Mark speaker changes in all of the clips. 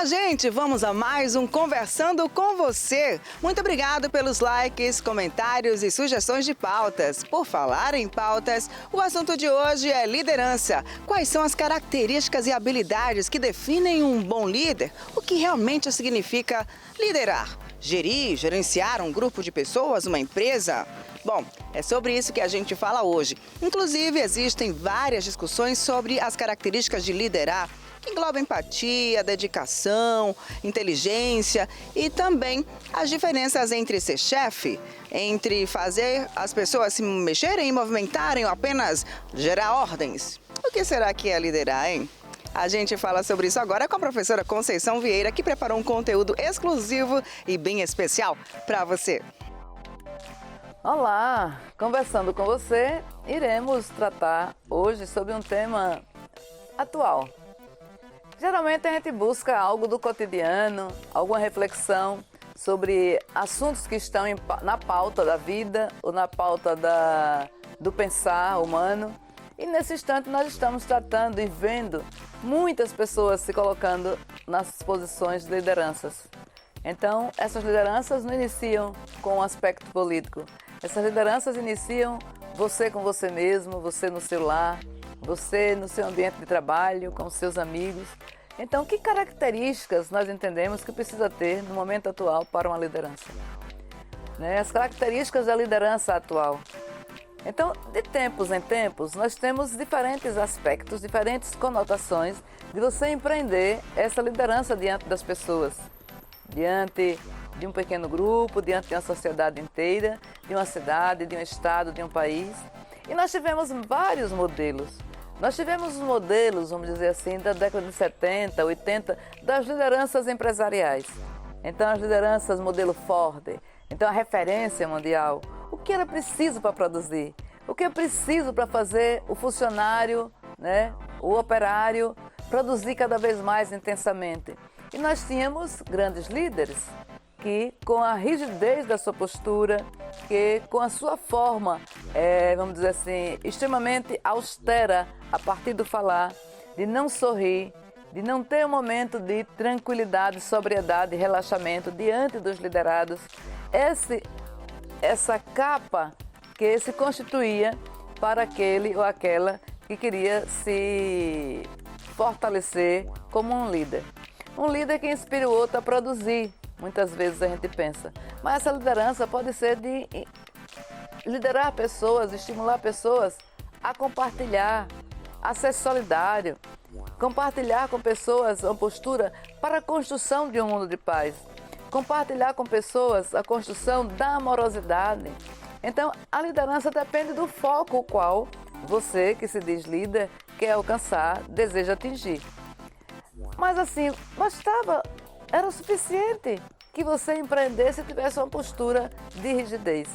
Speaker 1: Minha gente, vamos a mais um Conversando com você. Muito obrigado pelos likes, comentários e sugestões de pautas. Por falar em pautas, o assunto de hoje é liderança. Quais são as características e habilidades que definem um bom líder? O que realmente significa liderar? Gerenciar um grupo de pessoas, uma empresa? Bom, é sobre isso que a gente fala hoje. Inclusive, existem várias discussões sobre as características de liderar, que engloba empatia, dedicação, inteligência e também as diferenças entre ser chefe, entre fazer as pessoas se mexerem e movimentarem ou apenas gerar ordens. O que será que é liderar, hein? A gente fala sobre isso agora com a professora Conceição Vieira, que preparou um conteúdo exclusivo e bem especial para você.
Speaker 2: Olá! Conversando com você, iremos tratar hoje sobre um tema atual. Geralmente a gente busca algo do cotidiano, alguma reflexão sobre assuntos que estão na pauta da vida ou na pauta do pensar humano. E nesse instante nós estamos tratando e vendo muitas pessoas se colocando nas posições de lideranças. Então, essas lideranças não iniciam com um aspecto político. Essas lideranças iniciam você com você mesmo, você no seu lar, você no seu ambiente de trabalho, com seus amigos. Então, que características nós entendemos que precisa ter no momento atual para uma liderança? As características da liderança atual. Então, de tempos em tempos, nós temos diferentes aspectos, diferentes conotações de você empreender essa liderança diante das pessoas, diante de um pequeno grupo, diante de uma sociedade inteira, de uma cidade, de um estado, de um país. E nós tivemos vários modelos. Nós tivemos os modelos, vamos dizer assim, da década de 70, 80, das lideranças empresariais. Então, as lideranças modelo Ford, então a referência mundial. O que era preciso para produzir? O que é preciso para fazer o funcionário, o operário, produzir cada vez mais intensamente? E nós tínhamos grandes líderes que, com a rigidez da sua postura, que com a sua forma, vamos dizer assim, extremamente austera a partir do falar, de não sorrir, de não ter um momento de tranquilidade, sobriedade e relaxamento diante dos liderados, essa capa que se constituía para aquele ou aquela que queria se fortalecer como um líder. Um líder que inspira o outro a produzir, muitas vezes a gente pensa. Mas essa liderança pode ser de liderar pessoas, estimular pessoas a compartilhar, a ser solidário, compartilhar com pessoas uma postura para a construção de um mundo de paz, compartilhar com pessoas a construção da amorosidade. Então, a liderança depende do foco o qual você, que se diz líder, quer alcançar, deseja atingir. Mas assim, era o suficiente que você empreendesse e tivesse uma postura de rigidez.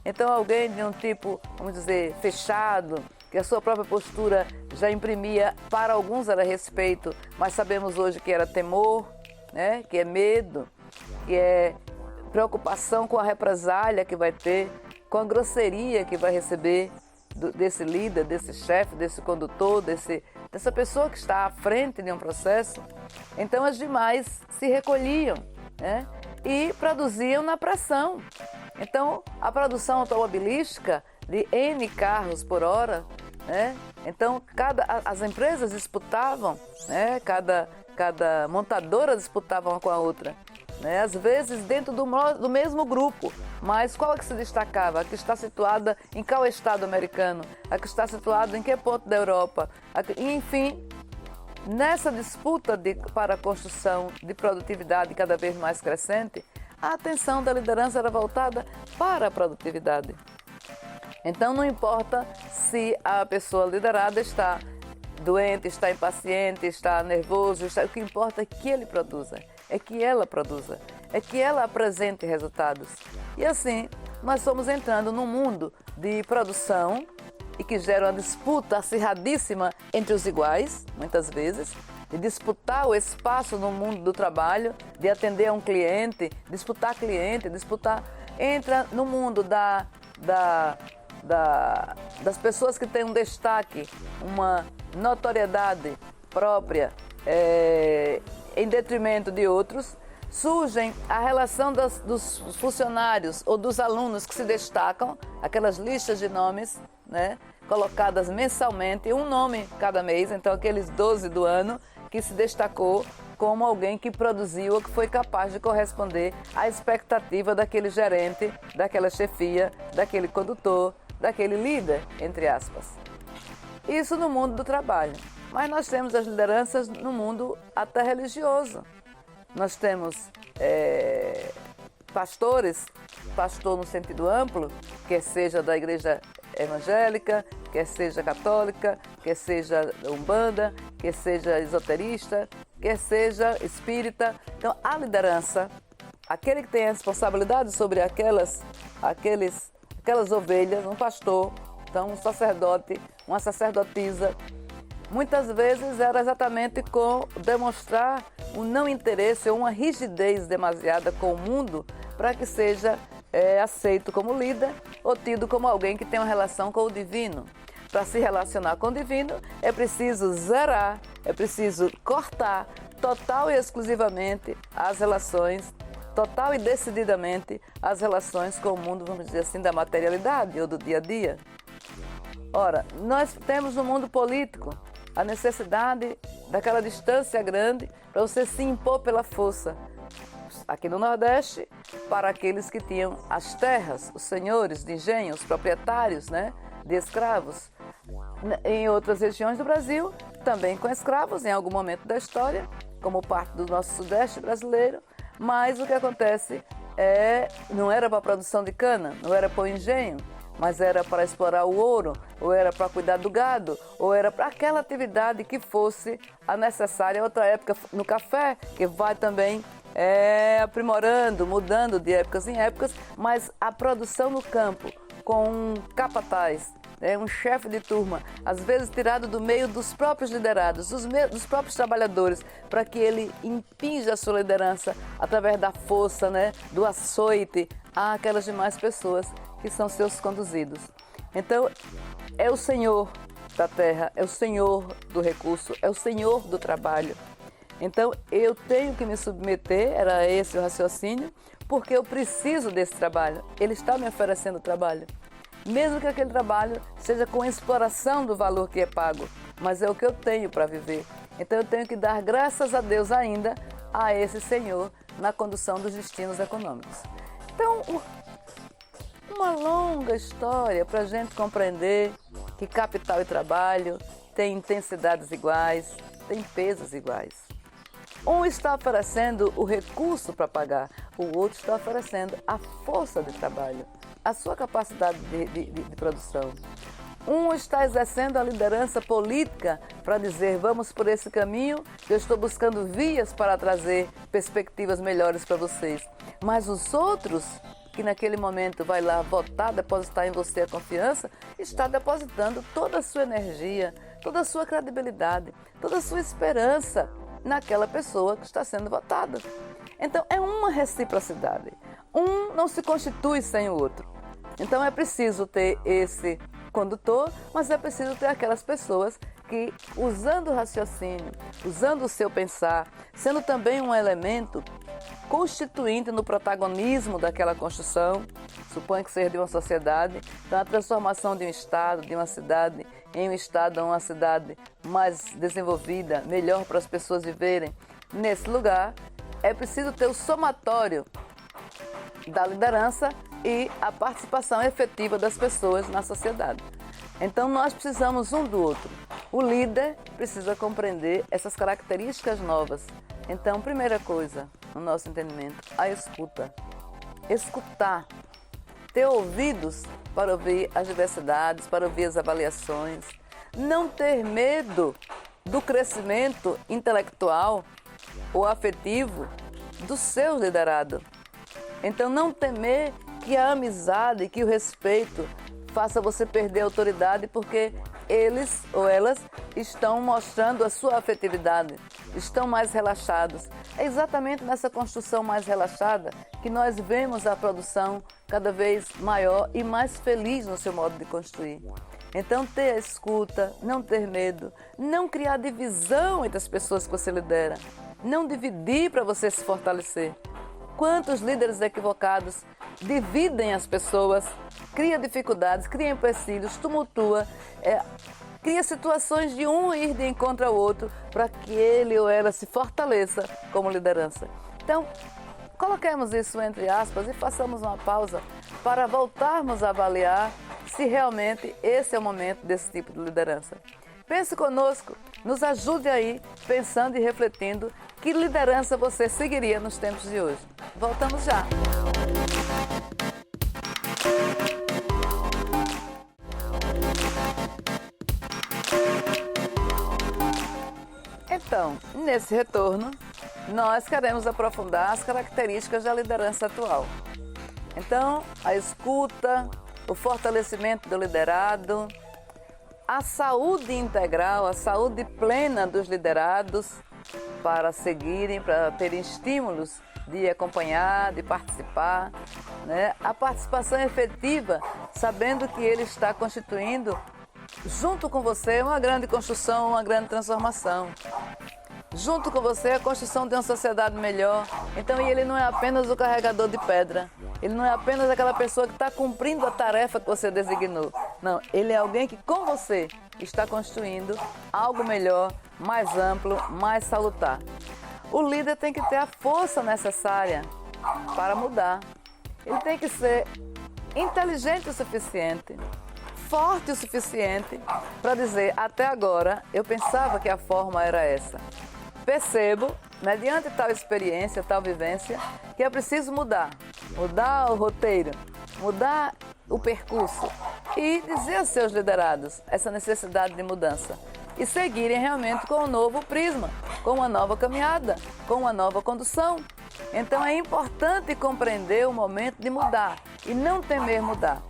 Speaker 2: Então, alguém de um tipo, vamos dizer, fechado, que a sua própria postura já imprimia, para alguns era respeito, mas sabemos hoje que era temor, que é medo, que é preocupação com a represália que vai ter, com a grosseria que vai receber desse líder, desse chefe, desse condutor, dessa pessoa que está à frente de um processo. Então as demais se recolhiam e produziam na pressão. Então a produção automobilística de N carros por hora, então as empresas disputavam, cada montadora disputava uma com a outra. Às vezes dentro do mesmo grupo, mas qual é que se destacava? A que está situada em qual estado americano? A que está situada em que ponto da Europa? Enfim, nessa disputa para a construção de produtividade cada vez mais crescente, a atenção da liderança era voltada para a produtividade. Então não importa se a pessoa liderada está doente, está impaciente, está nervoso, o que importa é que ele produza, é que ela produza, é que ela apresente resultados. E assim, nós estamos entrando num mundo de produção e que gera uma disputa acirradíssima entre os iguais, muitas vezes, de disputar o espaço no mundo do trabalho, de atender a um cliente, entra no mundo das pessoas que têm um destaque, uma notoriedade própria em detrimento de outros, surgem a relação dos funcionários ou dos alunos que se destacam, aquelas listas de nomes, né, colocadas mensalmente, um nome cada mês, então aqueles 12 do ano que se destacou como alguém que produziu ou que foi capaz de corresponder à expectativa daquele gerente, daquela chefia, daquele condutor, daquele líder, entre aspas. Isso no mundo do trabalho. Mas nós temos as lideranças no mundo até religioso. Nós temos pastores, pastor no sentido amplo, quer seja da igreja evangélica, quer seja católica, quer seja umbanda, quer seja esoterista, quer seja espírita. Então, a liderança, aquele que tem a responsabilidade sobre aquelas ovelhas, um pastor, então um sacerdote, uma sacerdotisa, muitas vezes era exatamente com demonstrar um não interesse ou uma rigidez demasiada com o mundo para que seja aceito como líder ou tido como alguém que tem uma relação com o divino. Para se relacionar com o divino é preciso zerar, é preciso cortar total e exclusivamente as relações, total e decididamente as relações com o mundo, vamos dizer assim, da materialidade ou do dia a dia. Ora, nós temos no mundo político a necessidade daquela distância grande para você se impor pela força. Aqui no Nordeste, para aqueles que tinham as terras, os senhores de engenho, os proprietários, né, de escravos. Em outras regiões do Brasil, também com escravos, em algum momento da história, como parte do nosso Sudeste brasileiro. Mas o que acontece não era para a produção de cana, não era para o engenho, mas era para explorar o ouro, ou era para cuidar do gado, ou era para aquela atividade que fosse a necessária. Outra época no café, que vai também aprimorando, mudando de épocas em épocas, mas a produção no campo, com um capataz, um chefe de turma, às vezes tirado do meio dos próprios liderados, dos próprios trabalhadores, para que ele impinja a sua liderança através da força, né, do açoite, àquelas demais pessoas que são seus conduzidos. Então, é o Senhor da terra, é o Senhor do recurso, é o Senhor do trabalho. Então, eu tenho que me submeter, era esse o raciocínio, porque eu preciso desse trabalho. Ele está me oferecendo trabalho. Mesmo que aquele trabalho seja com exploração do valor que é pago, mas é o que eu tenho para viver. Então, eu tenho que dar graças a Deus ainda a esse Senhor na condução dos destinos econômicos. Então, uma longa história para a gente compreender que capital e trabalho têm intensidades iguais, têm pesos iguais. Um está oferecendo o recurso para pagar, o outro está oferecendo a força de trabalho, a sua capacidade de produção. Um está exercendo a liderança política para dizer, vamos por esse caminho, eu estou buscando vias para trazer perspectivas melhores para vocês. Mas os outros, que naquele momento vai lá votar, depositar em você a confiança, está depositando toda a sua energia, toda a sua credibilidade, toda a sua esperança naquela pessoa que está sendo votada. Então, é uma reciprocidade. Um não se constitui sem o outro. Então, é preciso ter esse condutor, mas é preciso ter aquelas pessoas que, usando o raciocínio, usando o seu pensar, sendo também um elemento constituinte no protagonismo daquela construção, suponha que seja de uma sociedade, então a transformação de um estado, de uma cidade, em um estado ou uma cidade mais desenvolvida, melhor para as pessoas viverem nesse lugar, é preciso ter o somatório da liderança e a participação efetiva das pessoas na sociedade. Então nós precisamos um do outro. O líder precisa compreender essas características novas. Então, primeira coisa, no nosso entendimento, a escuta. Escutar. Ter ouvidos para ouvir as diversidades, para ouvir as avaliações. Não ter medo do crescimento intelectual ou afetivo do seu liderado. Então, não temer que a amizade, que o respeito faça você perder a autoridade porque eles ou elas estão mostrando a sua afetividade, estão mais relaxados. É exatamente nessa construção mais relaxada que nós vemos a produção cada vez maior e mais feliz no seu modo de construir. Então, ter a escuta, não ter medo, não criar divisão entre as pessoas que você lidera. não dividir para você se fortalecer. Quantos líderes equivocados dividem as pessoas, cria dificuldades, cria empecilhos, tumultua, cria situações de um ir de encontro ao outro para que ele ou ela se fortaleça como liderança. Então, coloquemos isso entre aspas e façamos uma pausa para voltarmos a avaliar se realmente esse é o momento desse tipo de liderança. Pense conosco, nos ajude aí, pensando e refletindo que liderança você seguiria nos tempos de hoje. Voltamos já! Então, nesse retorno, nós queremos aprofundar as características da liderança atual. Então, a escuta, o fortalecimento do liderado, a saúde integral, a saúde plena dos liderados para seguirem, para terem estímulos de acompanhar, de participar, né? A participação efetiva, sabendo que ele está constituindo, junto com você, uma grande construção, uma grande transformação. Junto com você, a construção de uma sociedade melhor. Então, ele não é apenas o carregador de pedra. Ele não é apenas aquela pessoa que está cumprindo a tarefa que você designou. Não, ele é alguém que, com você, está construindo algo melhor, mais amplo, mais salutar. O líder tem que ter a força necessária para mudar. Ele tem que ser inteligente o suficiente, forte o suficiente para dizer, até agora, eu pensava que a forma era essa. Percebo, mediante tal experiência, tal vivência, que é preciso mudar. Mudar o roteiro, mudar o percurso e dizer aos seus liderados essa necessidade de mudança e seguirem realmente com um novo prisma, com uma nova caminhada, com uma nova condução. Então é importante compreender o momento de mudar e não temer mudar.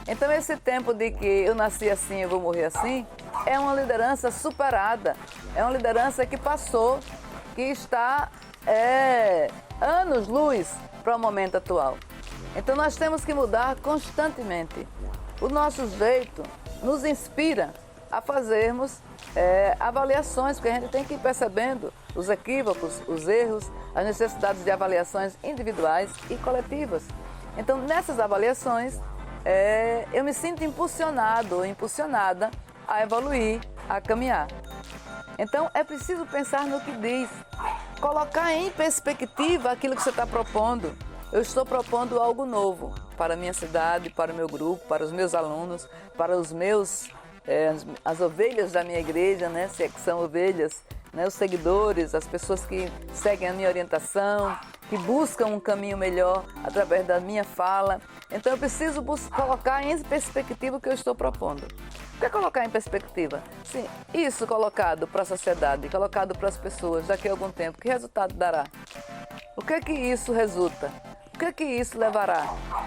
Speaker 2: Então esse tempo de que eu nasci assim, eu vou morrer assim, é uma liderança superada, é uma liderança que passou, que está anos-luz para o momento atual. Então nós temos que mudar constantemente. O nosso jeito nos inspira a fazermos avaliações, porque a gente tem que ir percebendo os equívocos, os erros, as necessidades de avaliações individuais e coletivas. Então nessas avaliações, eu me sinto impulsionado ou impulsionada a evoluir, a caminhar. Então é preciso pensar no que diz, colocar em perspectiva aquilo que você está propondo. Eu estou propondo algo novo para a minha cidade, para o meu grupo, para os meus alunos, para os meus, as ovelhas da minha igreja, né? Se é que são ovelhas, né? Os seguidores, as pessoas que seguem a minha orientação, que buscam um caminho melhor através da minha fala. Então eu preciso colocar em perspectiva o que eu estou propondo. O que é colocar em perspectiva? Sim, isso colocado para a sociedade, colocado para as pessoas daqui a algum tempo, que resultado dará? O que é que isso resulta? O que é que isso levará?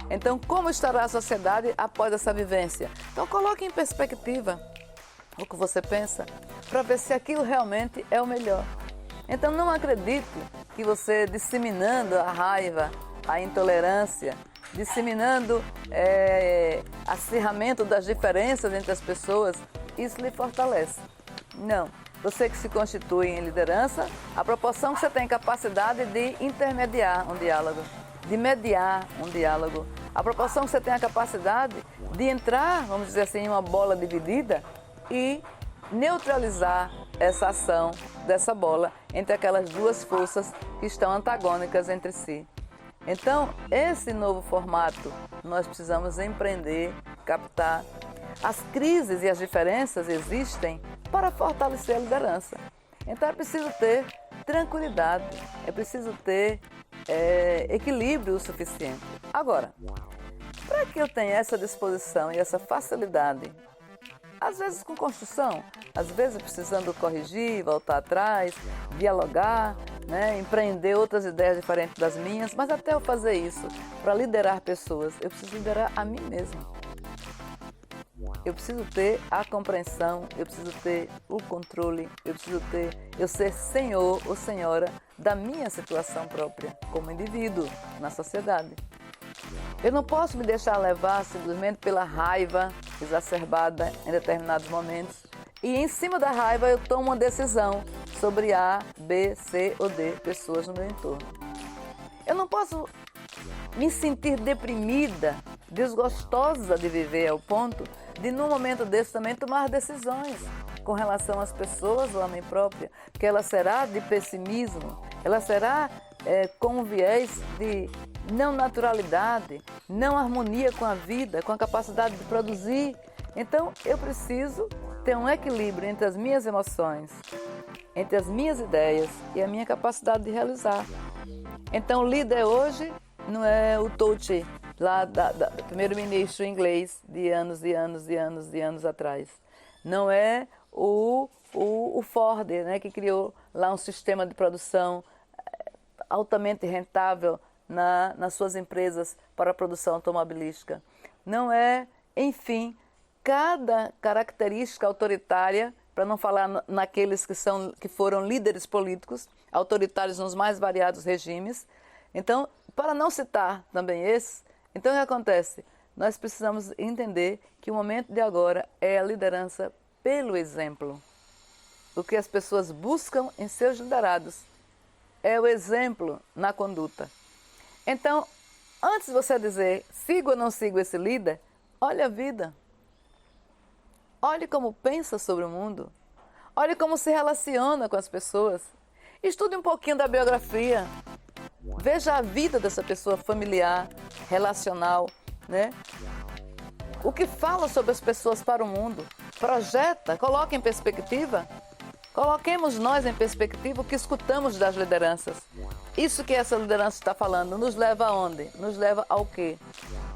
Speaker 2: Então, como estará a sociedade após essa vivência? Então, coloque em perspectiva o que você pensa, para ver se aquilo realmente é o melhor. Então, não acredite que você disseminando a raiva, a intolerância, disseminando acirramento das diferenças entre as pessoas, isso lhe fortalece. Não. Você que se constitui em liderança, a proporção que você tem capacidade de intermediar um diálogo, de mediar um diálogo, a proporção que você tem a capacidade de entrar, vamos dizer assim, em uma bola dividida e neutralizar essa ação dessa bola entre aquelas duas forças que estão antagônicas entre si. Então, esse novo formato, nós precisamos empreender, captar. As crises e as diferenças existem para fortalecer a liderança. Então, é preciso ter tranquilidade, é preciso ter equilíbrio o suficiente. Agora, para que eu tenha essa disposição e essa facilidade, às vezes com construção, às vezes precisando corrigir, voltar atrás, dialogar, né, empreender outras ideias diferentes das minhas, mas até eu fazer isso, para liderar pessoas, eu preciso liderar a mim mesmo. Eu preciso ter a compreensão, eu preciso ter o controle, eu ser senhor ou senhora da minha situação própria, como indivíduo, na sociedade. Eu não posso me deixar levar simplesmente pela raiva exacerbada em determinados momentos e em cima da raiva eu tomo uma decisão sobre A, B, C ou D pessoas no meu entorno. Eu não posso me sentir deprimida, desgostosa de viver ao ponto de, num momento desse, também tomar decisões com relação às pessoas ou a mim própria, que ela será de pessimismo, ela será com um viés de não naturalidade, não harmonia com a vida, com a capacidade de produzir. Então, eu preciso ter um equilíbrio entre as minhas emoções, entre as minhas ideias e a minha capacidade de realizar. Então, o líder hoje não é o Touchy, lá do primeiro-ministro inglês de anos e anos e anos e anos atrás. Não é o Ford, né, que criou lá um sistema de produção altamente rentável nas suas empresas para a produção automobilística. Não é, enfim, cada característica autoritária, para não falar naqueles que foram líderes políticos, autoritários nos mais variados regimes. Então, para não citar também esses, então o que acontece? Nós precisamos entender que o momento de agora é a liderança pelo exemplo. O que as pessoas buscam em seus liderados é o exemplo na conduta. Então, antes de você dizer sigo ou não sigo esse líder, olhe a vida. Olhe como pensa sobre o mundo. Olhe como se relaciona com as pessoas. Estude um pouquinho da biografia. Veja a vida dessa pessoa familiar, relacional, né? O que fala sobre as pessoas para o mundo. Projeta, coloque em perspectiva. Coloquemos nós em perspectiva o que escutamos das lideranças. Isso que essa liderança está falando nos leva aonde? Nos leva ao quê?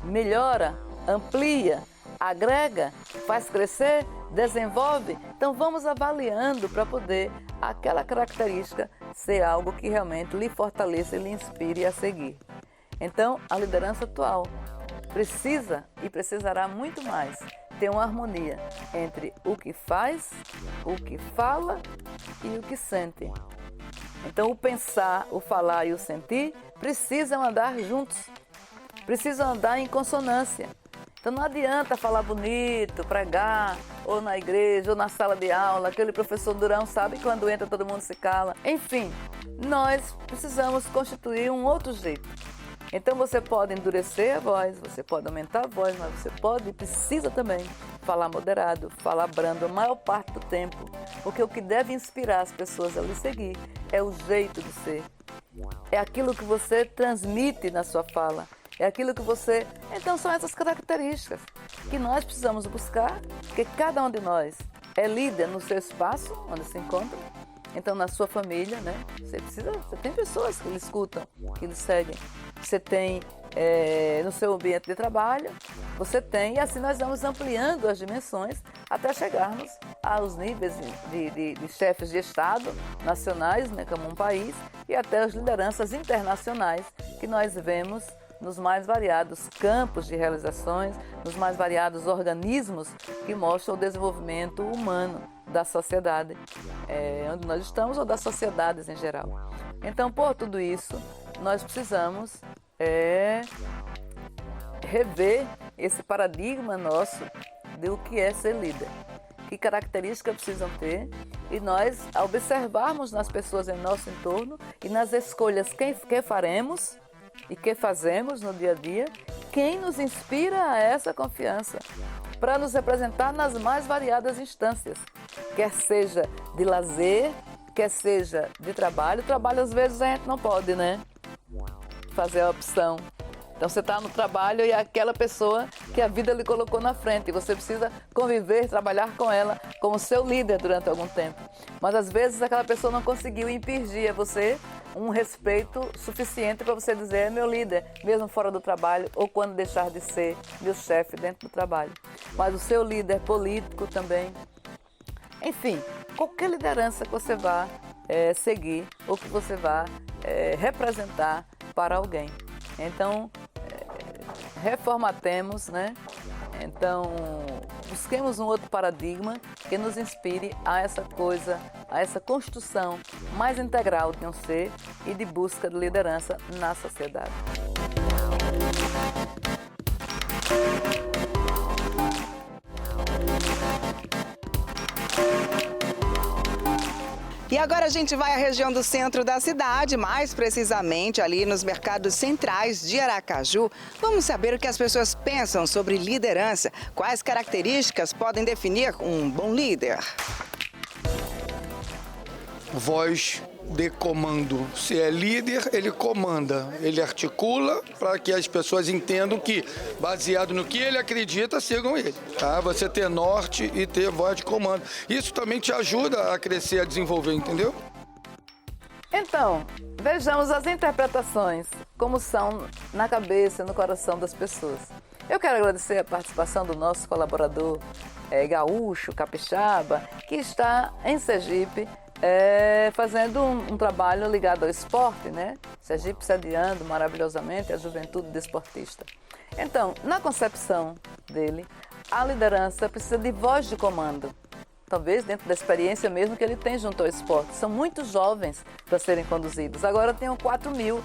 Speaker 2: Melhora, amplia, agrega, faz crescer, desenvolve. Então vamos avaliando para poder aquela característica ser algo que realmente lhe fortaleça e lhe inspire a seguir. Então a liderança atual precisa e precisará muito mais ter uma harmonia entre o que faz, o que fala e o que sente. Então o pensar, o falar e o sentir precisam andar juntos, precisam andar em consonância. Então não adianta falar bonito, pregar, ou na igreja, ou na sala de aula, aquele professor Durão sabe que quando entra todo mundo se cala. Enfim, nós precisamos constituir um outro jeito. Então você pode endurecer a voz, você pode aumentar a voz, mas você pode e precisa também falar moderado, falar brando a maior parte do tempo. Porque o que deve inspirar as pessoas a lhe seguir é o jeito de ser. É aquilo que você transmite na sua fala. É aquilo que você... Então são essas características que nós precisamos buscar, porque cada um de nós é líder no seu espaço, onde se encontra. Então na sua família, né? Você tem pessoas que lhe escutam, que lhe seguem. Você tem no seu ambiente de trabalho, você tem, e assim nós vamos ampliando as dimensões até chegarmos aos níveis de chefes de Estado nacionais, né, como um país, e até as lideranças internacionais que nós vemos nos mais variados campos de realizações, nos mais variados organismos que mostram o desenvolvimento humano da sociedade onde nós estamos ou das sociedades em geral. Então, por tudo isso, nós precisamos rever esse paradigma nosso do que é ser líder. Que características precisam ter e nós, ao observarmos nas pessoas em nosso entorno e nas escolhas que faremos e que fazemos no dia a dia, quem nos inspira a essa confiança para nos representar nas mais variadas instâncias, quer seja de lazer, quer seja de trabalho. Trabalho às vezes a gente não pode, né, fazer a opção. Então você está no trabalho e é aquela pessoa que a vida lhe colocou na frente e você precisa conviver, trabalhar com ela como seu líder durante algum tempo. Mas às vezes aquela pessoa não conseguiu impingir a você um respeito suficiente para você dizer é meu líder, mesmo fora do trabalho ou quando deixar de ser meu chefe dentro do trabalho. Mas o seu líder político também. Enfim, qualquer liderança que você vá seguir ou que você vá representar para alguém. Então, reformatemos, né? Então, busquemos um outro paradigma que nos inspire a essa coisa, a essa construção mais integral de um ser e de busca de liderança na sociedade.
Speaker 1: E agora a gente vai à região do centro da cidade, mais precisamente ali nos mercados centrais de Aracaju. Vamos saber o que as pessoas pensam sobre liderança, quais características podem definir um bom líder.
Speaker 3: Voz de comando. Se é líder, ele comanda, ele articula para que as pessoas entendam que, baseado no que ele acredita, sigam ele. Tá? Você ter norte e ter voz de comando. Isso também te ajuda a crescer, a desenvolver, entendeu?
Speaker 2: Então, vejamos as interpretações, como são na cabeça e no coração das pessoas. Eu quero agradecer a participação do nosso colaborador gaúcho, capixaba, que está em Sergipe, fazendo um trabalho ligado ao esporte, né? Sergipe sediando maravilhosamente a juventude desportista. Então, na concepção dele, a liderança precisa de voz de comando. Talvez dentro da experiência mesmo que ele tem junto ao esporte. São muitos jovens para serem conduzidos. Agora tem 4.000,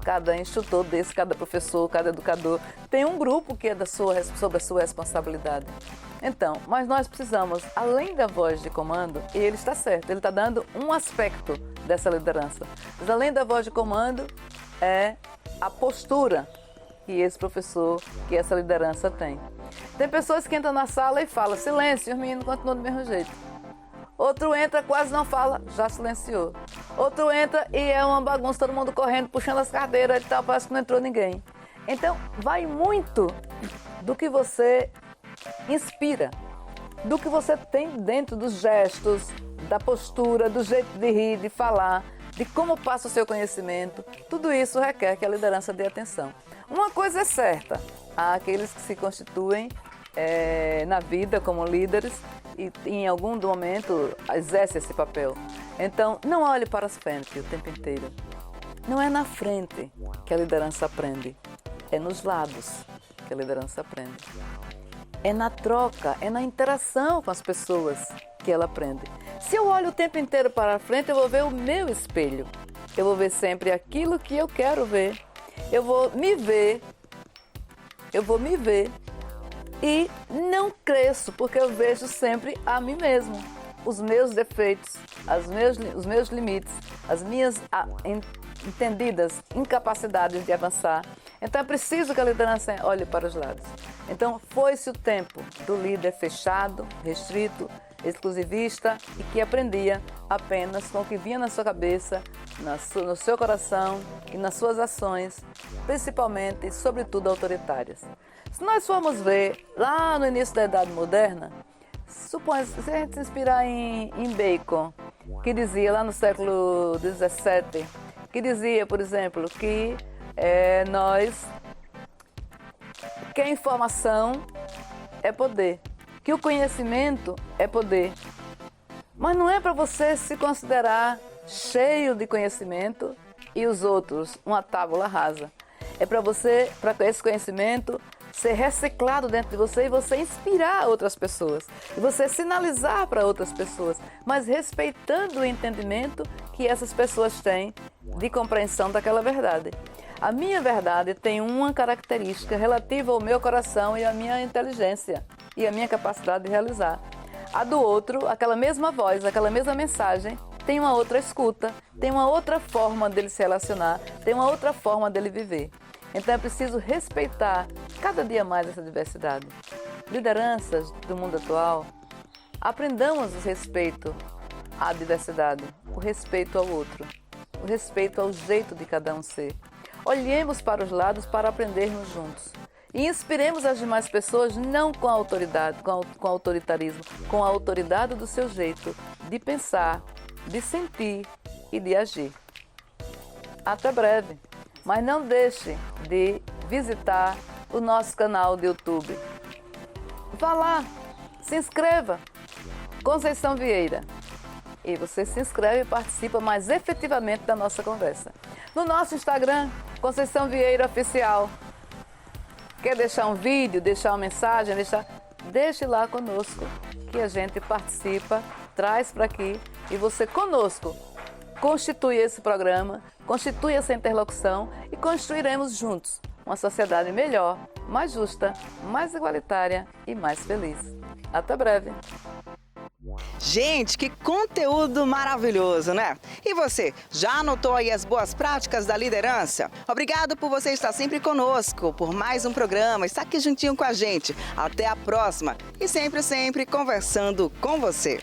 Speaker 2: cada instrutor desse, cada professor, cada educador. Tem um grupo que é sob a sua responsabilidade. Então, mas nós precisamos, além da voz de comando, e ele está certo, ele está dando um aspecto dessa liderança. Mas além da voz de comando, é a postura que esse professor, que essa liderança tem. Tem pessoas que entram na sala e falam, silêncio, e os meninos continuam do mesmo jeito. Outro entra, quase não fala, já silenciou. Outro entra e é uma bagunça, todo mundo correndo, puxando as cadeiras e tal, parece que não entrou ninguém. Então, vai muito do que você inspira, do que você tem dentro dos gestos, da postura, do jeito de rir, de falar, de como passa o seu conhecimento. Tudo isso requer que a liderança dê atenção. Uma coisa é certa, há aqueles que se constituem na vida como líderes e em algum momento exercem esse papel. Então, não olhe para as frente o tempo inteiro. Não é na frente que a liderança aprende, é nos lados que a liderança aprende. É na troca, é na interação com as pessoas que ela aprende. Se eu olho o tempo inteiro para a frente, eu vou ver o meu espelho. Eu vou ver sempre aquilo que eu quero ver. Eu vou me ver e não cresço, porque eu vejo sempre a mim mesmo, os meus defeitos, os meus limites, as minhas entendidas incapacidades de avançar. Então é preciso que a liderança olhe para os lados. Então foi-se o tempo do líder fechado, restrito, exclusivista e que aprendia apenas com o que vinha na sua cabeça, no seu coração e nas suas ações, principalmente e sobretudo autoritárias. Se nós formos ver lá no início da Idade Moderna, se a gente se inspirar em Bacon, que dizia lá no século XVII, que dizia, por exemplo, que que a informação é poder, que o conhecimento é poder. Mas não é para você se considerar cheio de conhecimento e os outros uma tábula rasa. É para esse conhecimento ser reciclado dentro de você e você inspirar outras pessoas. E você sinalizar para outras pessoas, mas respeitando o entendimento que essas pessoas têm de compreensão daquela verdade. A minha verdade tem uma característica relativa ao meu coração e à minha inteligência e à minha capacidade de realizar. A do outro, aquela mesma voz, aquela mesma mensagem, tem uma outra escuta, tem uma outra forma dele se relacionar, tem uma outra forma dele viver. Então é preciso respeitar cada dia mais essa diversidade. Lideranças do mundo atual, aprendamos o respeito à diversidade, o respeito ao outro, o respeito ao jeito de cada um ser. Olhemos para os lados para aprendermos juntos. E inspiremos as demais pessoas não com a autoridade, com autoritarismo, com a autoridade do seu jeito de pensar, de sentir e de agir. Até breve, mas não deixe de visitar o nosso canal do YouTube. Vá lá, se inscreva, Conceição Vieira. E você se inscreve e participa mais efetivamente da nossa conversa. No nosso Instagram, Conceição Vieira Oficial. Quer deixar um vídeo, deixar uma mensagem, deixe lá conosco, que a gente participa, traz para aqui e você conosco constitui esse programa, constitui essa interlocução e construiremos juntos uma sociedade melhor, mais justa, mais igualitária e mais feliz. Até breve!
Speaker 1: Gente, que conteúdo maravilhoso, né? E você, já anotou aí as boas práticas da liderança? Obrigado por você estar sempre conosco, por mais um programa, estar aqui juntinho com a gente. Até a próxima e sempre, sempre conversando com você.